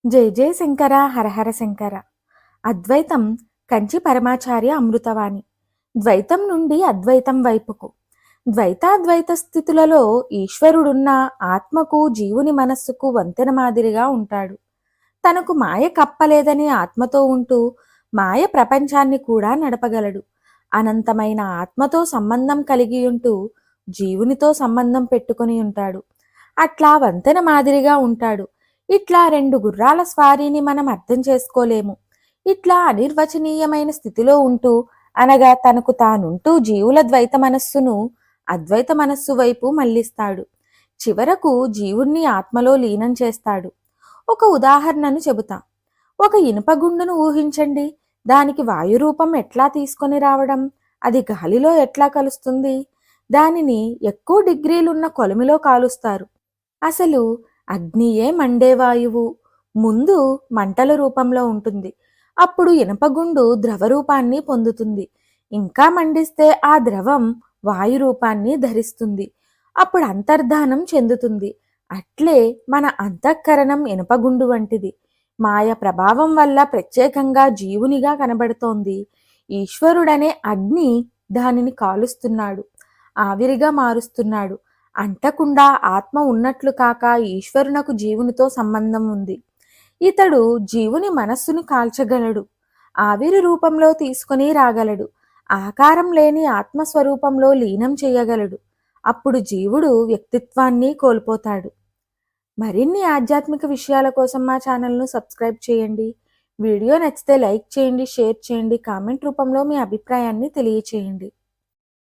జై జయ శంకర హరహర శంకర. అద్వైతం కంచి పరమాచార్య అమృతవాణి. ద్వైతం నుండి అద్వైతం వైపుకు. ద్వైతాద్వైత స్థితులలో ఈశ్వరుడున్న ఆత్మకు జీవుని మనస్సుకు వంతెన మాదిరిగా ఉంటాడు. తనకు మాయ కప్పలేదని ఆత్మతో ఉంటూ మాయ ప్రపంచాన్ని కూడా నడపగలడు. అనంతమైన ఆత్మతో సంబంధం కలిగి ఉంటూ జీవునితో సంబంధం పెట్టుకుని ఉంటాడు. అట్లా వంతెన మాదిరిగా ఉంటాడు. ఇట్లా రెండు గుర్రాల స్వారీని మనం అర్థం చేసుకోలేము. ఇట్లా అనిర్వచనీయమైన స్థితిలో ఉంటూ, అనగా తనకు తానుంటూ జీవుల ద్వైత మనస్సును అద్వైత మనస్సు వైపు మళ్లిస్తాడు. చివరకు జీవుణ్ణి ఆత్మలో లీనం చేస్తాడు. ఒక ఉదాహరణను చెబుతా. ఒక ఇనుపగుండును ఊహించండి. దానికి వాయురూపం ఎట్లా తీసుకొని రావడం? అది గాలిలో ఎట్లా కలుస్తుంది? దానిని ఎక్కువ డిగ్రీలున్న కొలిమిలో కాలుస్తారు. అసలు అగ్నియే మండే వాయువు. ముందు మంటల రూపంలో ఉంటుంది. అప్పుడు ఇనపగుండు ద్రవరూపాన్ని పొందుతుంది. ఇంకా మండిస్తే ఆ ద్రవం వాయు రూపాన్ని ధరిస్తుంది. అప్పుడు అంతర్ధానం చెందుతుంది. అట్లే మన అంతఃకరణం ఇనపగుండు వంటిది. మాయ ప్రభావం వల్ల ప్రత్యేకంగా జీవునిగా కనబడుతోంది. ఈశ్వరుడనే అగ్ని దానిని కాలుస్తున్నాడు, ఆవిరిగా మారుస్తున్నాడు. అంటకుండా ఆత్మ ఉన్నట్లు కాక ఈశ్వరునకు జీవునితో సంబంధం ఉంది. ఇతడు జీవుని మనస్సును కాల్చగలడు, ఆవిరి రూపంలో తీసుకొని రాగలడు, ఆకారం లేని ఆత్మస్వరూపంలో లీనం చేయగలడు. అప్పుడు జీవుడు వ్యక్తిత్వాన్ని కోల్పోతాడు. మరిన్ని ఆధ్యాత్మిక విషయాల కోసం మా ఛానల్ను సబ్స్క్రైబ్ చేయండి. వీడియో నచ్చితే లైక్ చేయండి, షేర్ చేయండి, కామెంట్ రూపంలో మీ అభిప్రాయాన్ని తెలియచేయండి.